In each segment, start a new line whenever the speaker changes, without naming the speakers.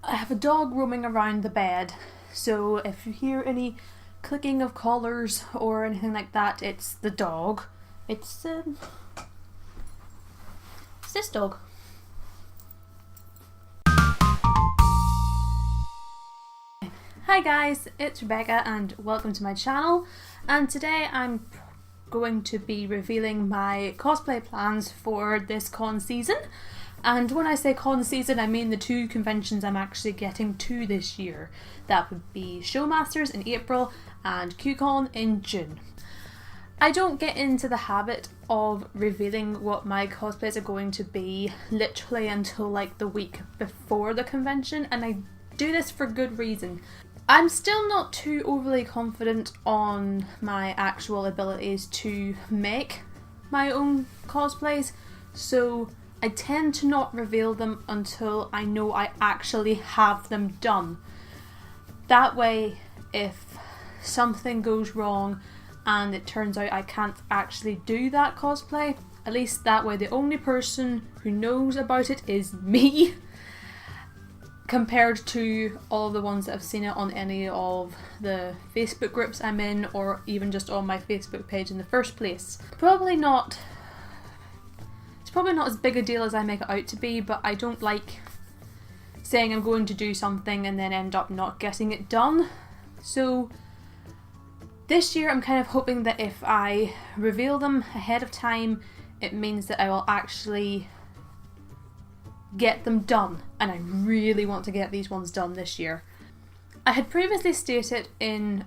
I have a dog roaming around the bed, so if you hear any clicking of collars or anything like that, it's the dog. It's this dog. Hi guys, it's Rebecca and welcome to my channel, and today I'm going to be revealing my cosplay plans for this con season. And when I say con season, I mean the two conventions I'm actually getting to this year. That would be Showmasters in April and QCon in June. I don't get into the habit of revealing what my cosplays are going to be literally until like the week before the convention, and I do this for good reason. I'm still not too overly confident on my actual abilities to make my own cosplays, so I tend to not reveal them until I know I actually have them done. That way, if something goes wrong and it turns out I can't actually do that cosplay, at least that way the only person who knows about it is me, compared to all of the ones that have seen it on any of the Facebook groups I'm in, or even just on my Facebook page in the first place. It's probably not as big a deal as I make it out to be, but I don't like saying I'm going to do something and then end up not getting it done. So this year I'm kind of hoping that if I reveal them ahead of time, it means that I will actually get them done, and I really want to get these ones done this year. I had previously stated in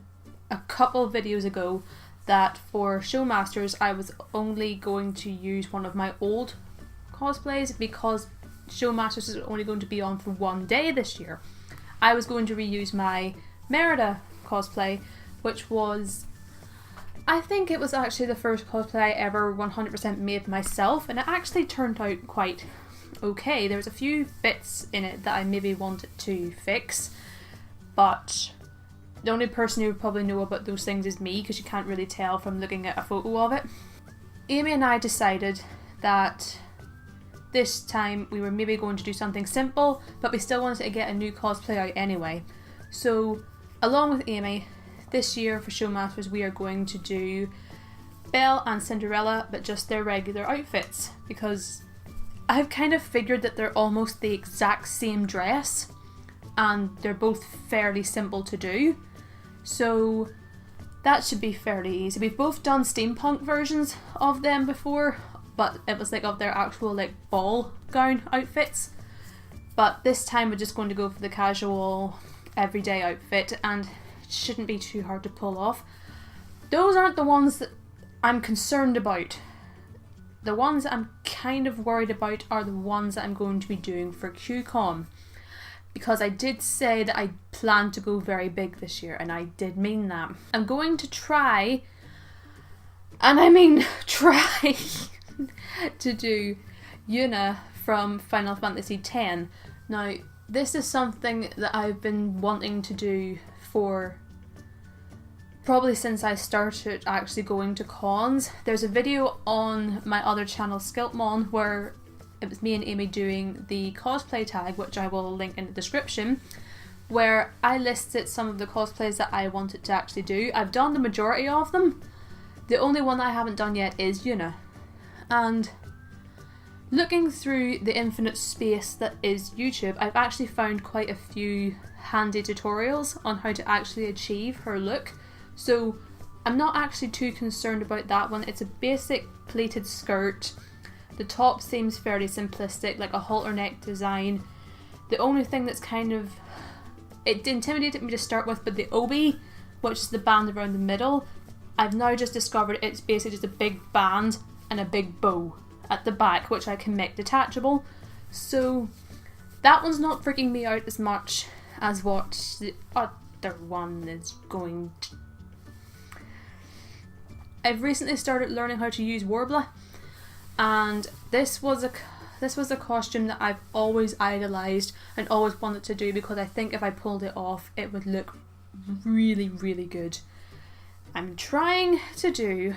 a couple videos ago that for Showmasters I was only going to use one of my old cosplays because Showmasters is only going to be on for one day this year. I was going to reuse my Merida cosplay, which was, I think it was actually the first cosplay I ever 100% made myself, and it actually turned out quite okay. There was a few bits in it that I maybe wanted to fix, but the only person who would probably know about those things is me, because you can't really tell from looking at a photo of it. Amy and I decided that this time we were maybe going to do something simple, but we still wanted to get a new cosplay out anyway. So along with Amy, this year for Showmasters we are going to do Belle and Cinderella, but just their regular outfits, because I've kind of figured that they're almost the exact same dress and they're both fairly simple to do. So that should be fairly easy. We've both done steampunk versions of them before, but it was like of their actual like ball gown outfits. But this time we're just going to go for the casual everyday outfit, and it shouldn't be too hard to pull off. Those aren't the ones that I'm concerned about. The ones that I'm kind of worried about are the ones that I'm going to be doing for QCon. Because I did say that I plan to go very big this year, and I did mean that. I'm going to try, and I mean try, to do Yuna from Final Fantasy X. Now, this is something that I've been wanting to do for probably since I started actually going to cons. There's a video on my other channel, Skiltmon, where it was me and Amy doing the cosplay tag, which I will link in the description, where I listed some of the cosplays that I wanted to actually do. I've done the majority of them. The only one I haven't done yet is Yuna. And looking through the infinite space that is YouTube, I've actually found quite a few handy tutorials on how to actually achieve her look. So I'm not actually too concerned about that one. It's a basic pleated skirt. The top seems fairly simplistic, like a halter neck design. The only thing that's kind of, it intimidated me to start with, but the obi, which is the band around the middle, I've now just discovered it's basically just a big band and a big bow at the back, which I can make detachable. So that one's not freaking me out as much as what the other one is going to. I've recently started learning how to use Warbler, and this was a costume that I've always idolised and always wanted to do, because I think if I pulled it off it would look really, really good. I'm trying to do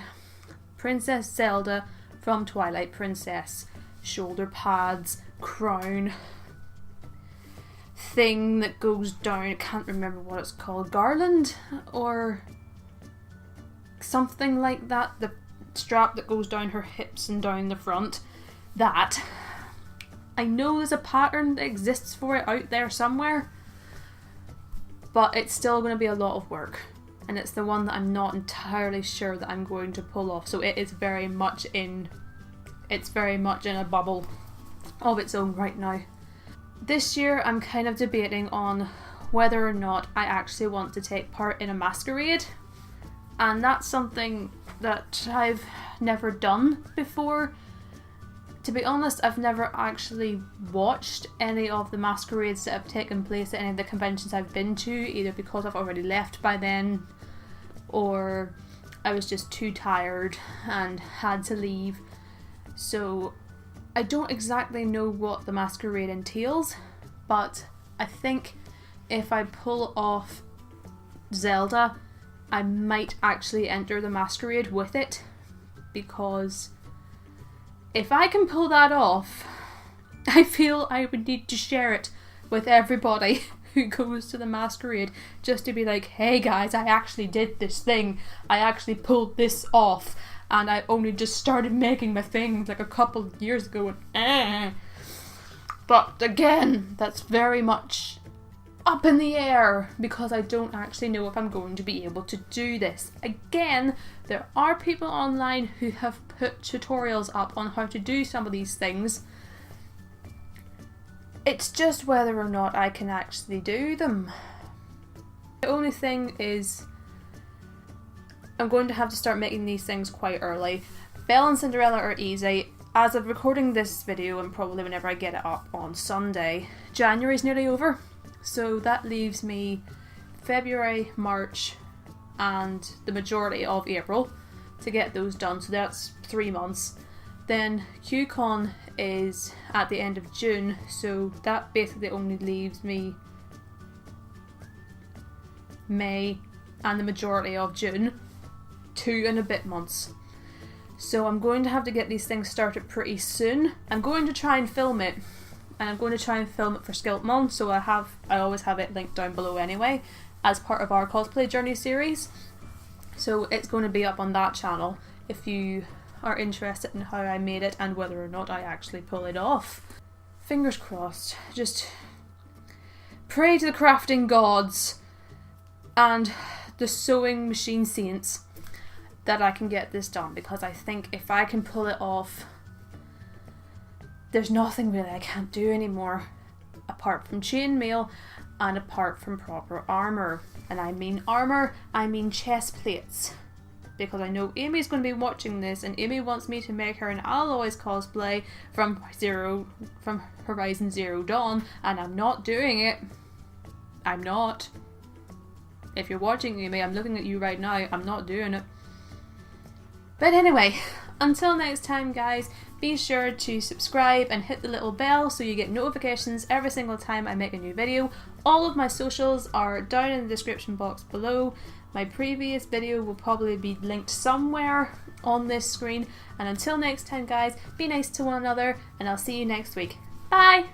Princess Zelda from Twilight Princess. Shoulder pads, crown, thing that goes down, I can't remember what it's called, garland or something like that, the strap that goes down her hips and down the front. That, I know there's a pattern that exists for it out there somewhere, but it's still going to be a lot of work, and it's the one that I'm not entirely sure that I'm going to pull off. So it is very much in a bubble of its own right now. This year I'm kind of debating on whether or not I actually want to take part in a masquerade, and that's something that I've never done before. To be honest, I've never actually watched any of the masquerades that have taken place at any of the conventions I've been to, either because I've already left by then or I was just too tired and had to leave. So I don't exactly know what the masquerade entails, but I think if I pull off Zelda, I might actually enter the masquerade with it, because if I can pull that off, I feel I would need to share it with everybody who goes to the masquerade, just to be like, hey guys, I actually did this thing, I actually pulled this off, and I only just started making my things like a couple of years ago, and But again, that's very much up in the air, because I don't actually know if I'm going to be able to do this. Again, there are people online who have put tutorials up on how to do some of these things. It's just whether or not I can actually do them. The only thing is, I'm going to have to start making these things quite early. Belle and Cinderella are easy. As of recording this video, and probably whenever I get it up on Sunday, January's nearly over. So that leaves me February, March, and the majority of April to get those done. So that's 3 months. Then QCon is at the end of June, so that basically only leaves me May and the majority of June, 2 and a bit months. So I'm going to have to get these things started pretty soon. I'm going to try and film it, and I'm going to try and film it for Skiltmon, so I always have it linked down below anyway, as part of our cosplay journey series. So it's going to be up on that channel if you are interested in how I made it and whether or not I actually pull it off. Fingers crossed. Just pray to the crafting gods and the sewing machine saints that I can get this done, because I think if I can pull it off, there's nothing really I can't do anymore apart from chainmail and apart from proper armour. And I mean armour, I mean chest plates, because I know Amy's going to be watching this and Amy wants me to make her an Aloys cosplay from Horizon Zero Dawn, and I'm not doing it. I'm not. If you're watching, Amy, I'm looking at you right now, I'm not doing it. But anyway, until next time guys, be sure to subscribe and hit the little bell so you get notifications every single time I make a new video. All of my socials are down in the description box below. My previous video will probably be linked somewhere on this screen. And until next time guys, be nice to one another, and I'll see you next week. Bye!